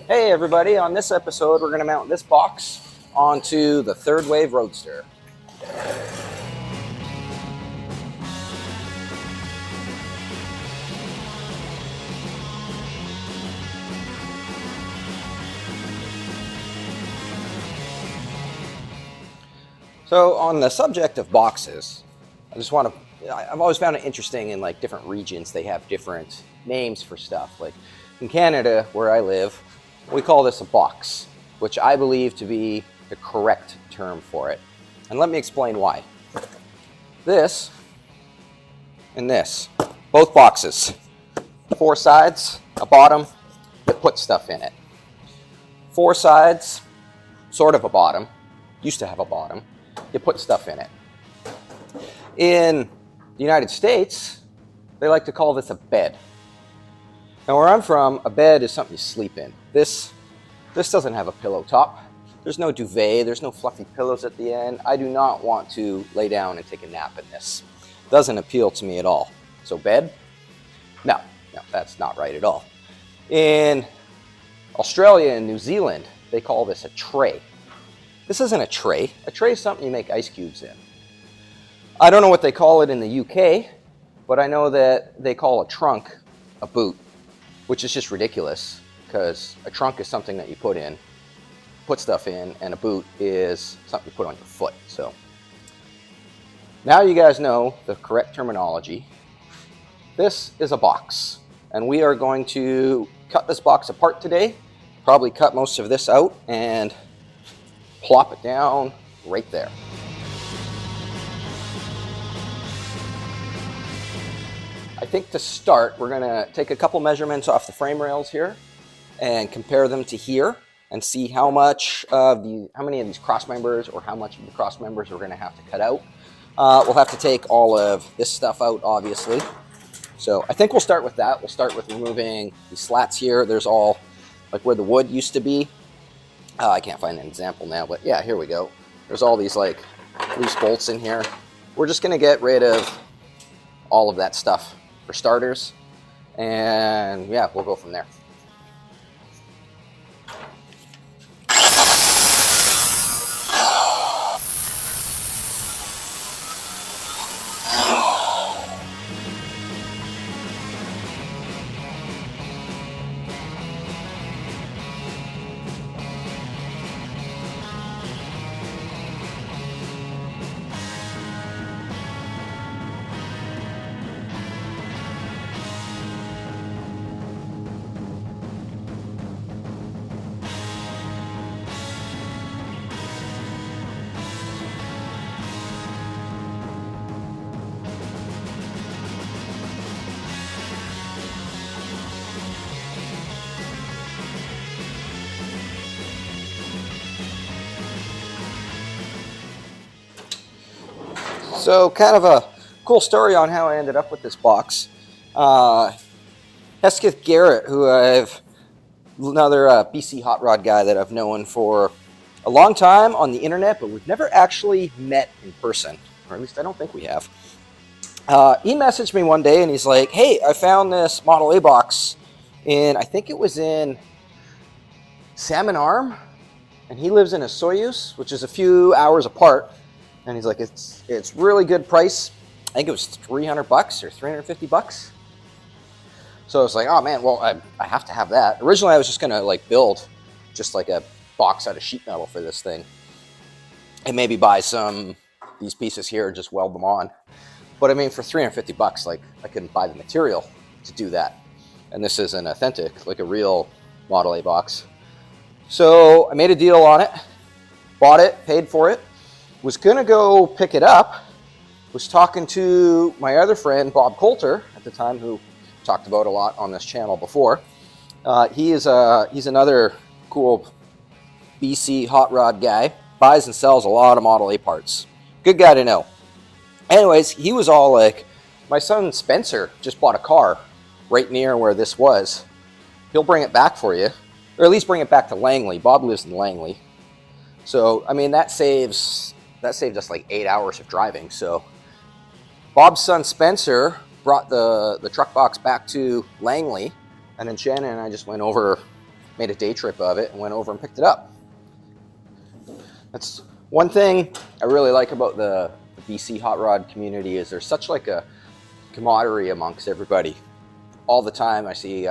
Hey everybody, on this episode we're going to mount this box onto the third wave Roadster. So on the subject of boxes, I've always found it interesting in like different regions they have different names for stuff. Like in Canada, where I live, we call this a box, which I believe to be the correct term for it. And let me explain why. This and this, both boxes, 4 sides, a bottom that puts stuff in it. 4 sides, sort of a bottom, used to have a bottom, you put stuff in it. In the United States, they like to call this a bed. Now where I'm from, a bed is something you sleep in. This doesn't have a pillow top. There's no duvet, there's no fluffy pillows at the end. I do not want to lay down and take a nap in this. Doesn't appeal to me at all. So bed? No, that's not right at all. In Australia and New Zealand, they call this a tray. This isn't a tray. A tray is something you make ice cubes in. I don't know what they call it in the UK, but I know that they call a trunk a boot, which is just ridiculous because a trunk is something that you put stuff in, and a boot is something you put on your foot. So now you guys know the correct terminology. This is a box, and we are going to cut this box apart today, probably cut most of this out and plop it down right there. I think to start, we're going to take a couple measurements off the frame rails here and compare them to here and see how many of these cross members or how much of the cross members we're going to have to cut out. We'll have to take all of this stuff out, obviously. So I think we'll start with that. We'll start with removing these slats here. There's all like where the wood used to be. I can't find an example now, but yeah, here we go. There's all these like loose bolts in here. We're just going to get rid of all of that stuff for starters, and yeah, we'll go from there. So kind of a cool story on how I ended up with this box. Hesketh Garrett, another BC hot rod guy that I've known for a long time on the internet, but we've never actually met in person, or at least I don't think we have. He messaged me one day and he's like, hey, I found this Model A box I think it was in Salmon Arm, and he lives in Osoyoos, which is a few hours apart. And he's like, it's really good price. I think it was $300 or $350. So I was like, oh man, well, I have to have that. Originally, I was just gonna like build just like a box out of sheet metal for this thing, and maybe buy these pieces here and just weld them on. But I mean, for $350, like I couldn't buy the material to do that. And this is an authentic, like a real Model A box. So I made a deal on it, bought it, paid for it. Was gonna go pick it up, was talking to my other friend, Bob Coulter, at the time, who talked about a lot on this channel before. He's another cool BC hot rod guy, buys and sells a lot of Model A parts. Good guy to know. Anyways, he was all like, my son Spencer just bought a car right near where this was. He'll bring it back for you, or at least bring it back to Langley. Bob lives in Langley. So, I mean, that saved us like 8 hours of driving. So Bob's son Spencer brought the truck box back to Langley, and then Shannon and I just went over made a day trip of it and went over and picked it up. That's one thing I really like about the BC hot rod community, is there's such like a camaraderie amongst everybody. All the time I see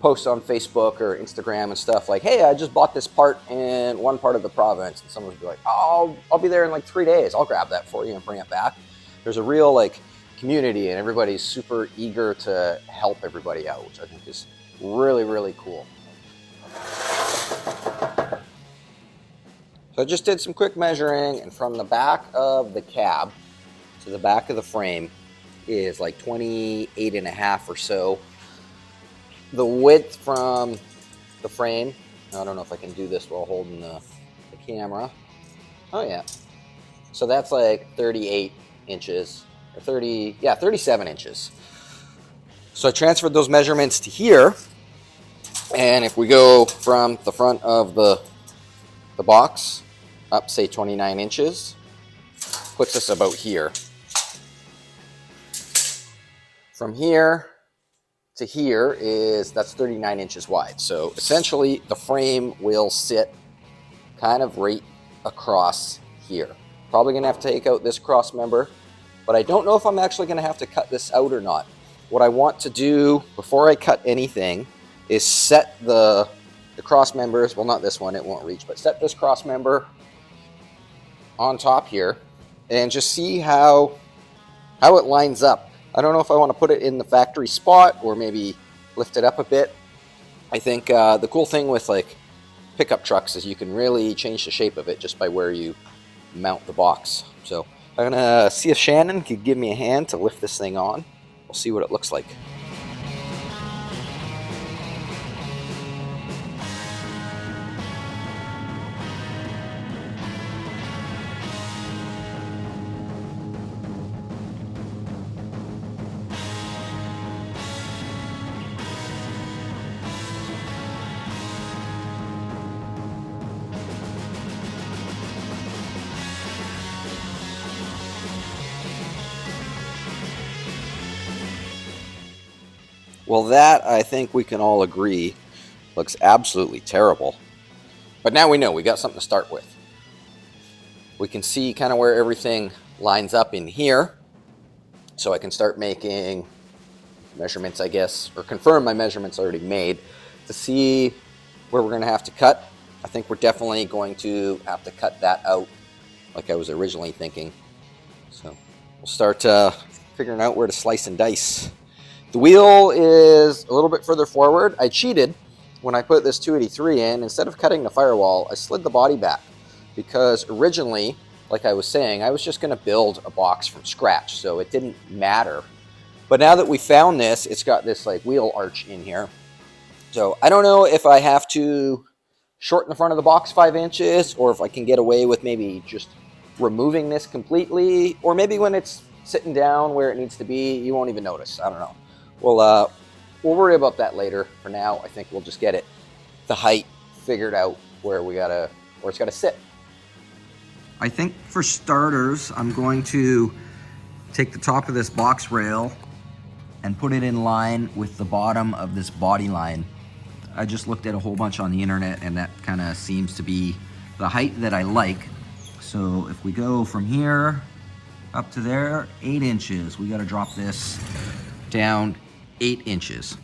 posts on Facebook or Instagram and stuff like, hey, I just bought this part in one part of the province, and someone would be like, oh, I'll be there in like 3 days, I'll grab that for you and bring it back. There's a real like community, and everybody's super eager to help everybody out, which I think is really, really cool. So I just did some quick measuring, and from the back of the cab to the back of the frame is like 28.5 or so. The width from the frame, I don't know if I can do this while holding the camera. Oh yeah. So that's like 38 inches, or 37 inches. So I transferred those measurements to here, and if we go from the front of the box up, say 29 inches, puts us about here. From here to here that's 39 inches wide. So essentially the frame will sit kind of right across here. Probably gonna have to take out this cross member, but I don't know if I'm actually gonna have to cut this out or not. What I want to do before I cut anything is set the cross members, well, not this one, it won't reach, but set this cross member on top here and just see how it lines up. I don't know if I want to put it in the factory spot or maybe lift it up a bit. I think the cool thing with like pickup trucks is you can really change the shape of it just by where you mount the box. So I'm gonna see if Shannon could give me a hand to lift this thing on. We'll see what it looks like. Well, that, I think we can all agree, looks absolutely terrible. But now we know, we got something to start with. We can see kind of where everything lines up in here. So I can start making measurements, I guess, or confirm my measurements already made to see where we're going to have to cut. I think we're definitely going to have to cut that out like I was originally thinking. So we'll start figuring out where to slice and dice. The wheel is a little bit further forward. I cheated when I put this 283 in. Instead of cutting the firewall, I slid the body back because originally, like I was saying, I was just going to build a box from scratch, so it didn't matter. But now that we found this, it's got this like wheel arch in here. So I don't know if I have to shorten the front of the box 5 inches, or if I can get away with maybe just removing this completely, or maybe when it's sitting down where it needs to be, you won't even notice. I don't know. We'll worry about that later. For now, I think we'll just get the height figured out where it's gotta sit. I think for starters, I'm going to take the top of this box rail and put it in line with the bottom of this body line. I just looked at a whole bunch on the internet, and that kind of seems to be the height that I like. So if we go from here up to there, 8 inches, we got to drop this down 8 inches.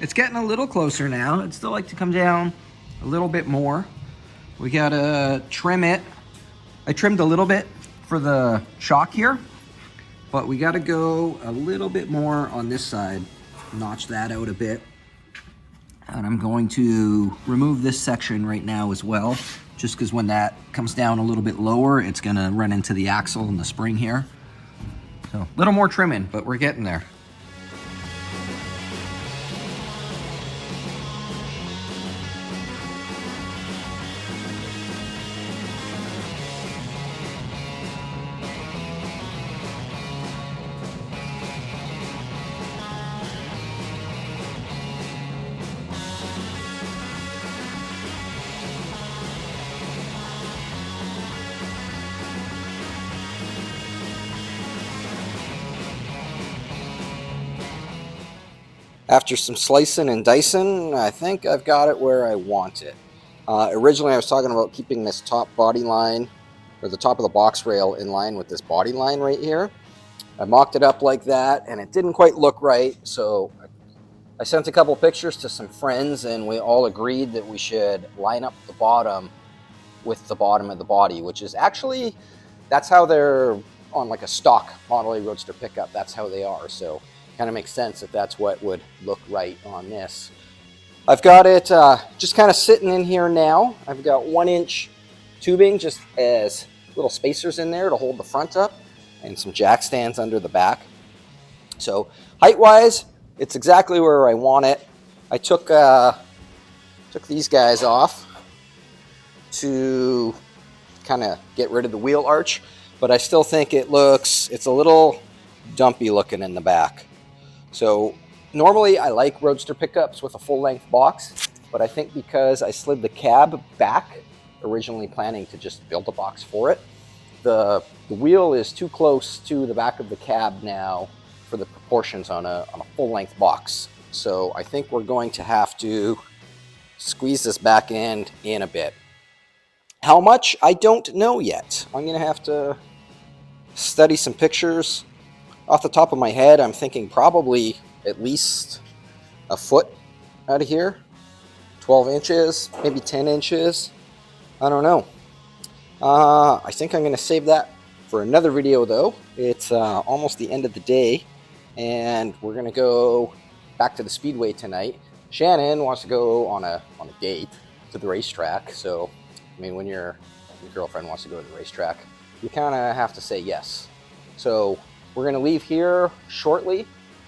it's getting a little closer now. I'd still like to come down a little bit more. We gotta trim it. I trimmed a little bit for the shock here, but we gotta go a little bit more on this side. Notch that out a bit. And I'm going to remove this section right now as well, just because when that comes down a little bit lower, it's gonna run into the axle and the spring here. So a little more trimming, but we're getting there. After some slicing and dicing, I think I've got it where I want it. Originally I was talking about keeping this top body line, or the top of the box rail, in line with this body line right here. I mocked it up like that and it didn't quite look right, so I sent a couple pictures to some friends and we all agreed that we should line up the bottom with the bottom of the body, which is actually, that's how they're on like a stock Model A Roadster pickup, that's how they are. So kind of makes sense that that's what would look right on this. I've got it just kind of sitting in here now. I've got 1-inch tubing just as little spacers in there to hold the front up, and some jack stands under the back. So height-wise, it's exactly where I want it. I took these guys off to kind of get rid of the wheel arch, but I still think it's a little dumpy looking in the back. So normally I like Roadster pickups with a full-length box, but I think because I slid the cab back, originally planning to just build a box for it, the wheel is too close to the back of the cab now for the proportions on a full-length box. So I think we're going to have to squeeze this back end in a bit. How much? I don't know yet. I'm going to have to study some pictures. Off the top of my head, I'm thinking probably at least a foot out of here. 12 inches, maybe 10 inches. I don't know. I think I'm going to save that for another video though. It's almost the end of the day and we're going to go back to the Speedway tonight. Shannon wants to go on a date to the racetrack. So, I mean, when your girlfriend wants to go to the racetrack, you kind of have to say yes. So we're going to leave here shortly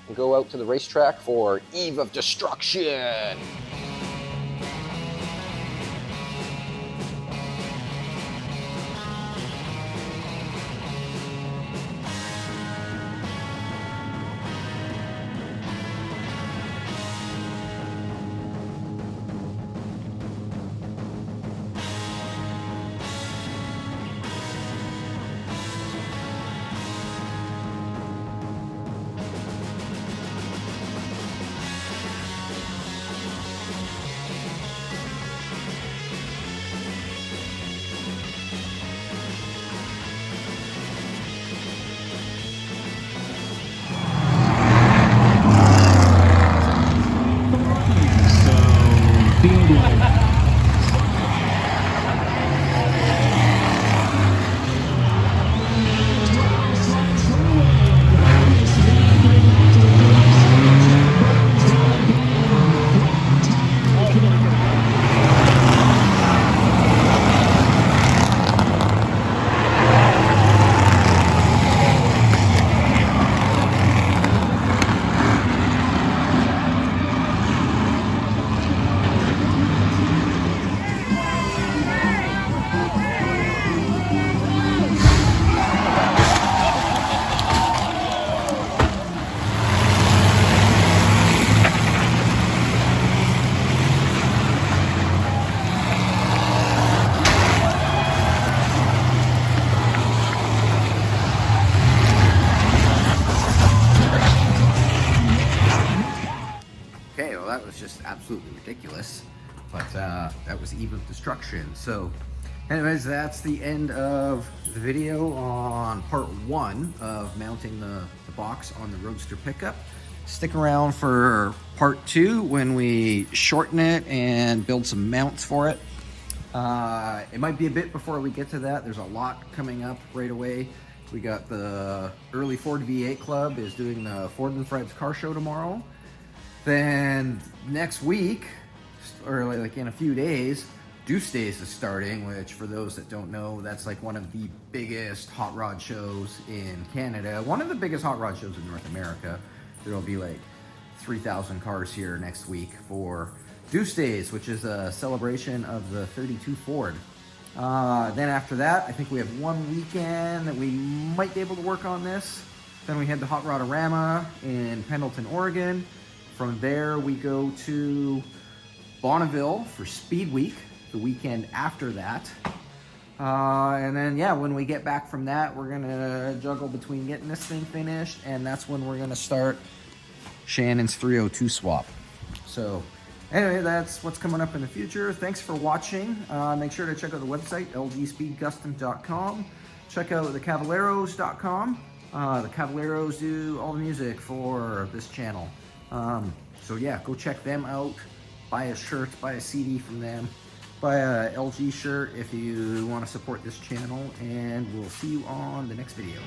and go out to the racetrack for Eve of Destruction. That was just absolutely ridiculous, but that was Eve of Destruction. So anyways, that's the end of the video on part 1 of mounting the box on the Roadster pickup. Stick around for part 2 when we shorten it and build some mounts for it. It might be a bit before we get to that. There's a lot coming up right away. We got the early Ford V8 Club is doing the Ford and Fred's car show tomorrow. Then next week, or like in a few days, Deuce Days is starting, which for those that don't know, that's like one of the biggest hot rod shows in Canada. One of the biggest hot rod shows in North America. There'll be like 3,000 cars here next week for Deuce Days, which is a celebration of the 32 Ford. Then after that, I think we have one weekend that we might be able to work on this. Then we head to Hot Rodorama in Pendleton, Oregon. From there, we go to Bonneville for Speed Week, the weekend after that. And then, yeah, when we get back from that, we're gonna juggle between getting this thing finished, and that's when we're gonna start Shannon's 302 swap. So anyway, that's what's coming up in the future. Thanks for watching. Make sure to check out the website, lgspeedcustom.com. Check out thecavaleros.com. The Cavaleros do all the music for this channel. So yeah, go check them out. Buy a shirt, buy a CD from them. Buy a LG shirt if you want to support this channel, and we'll see you on the next video.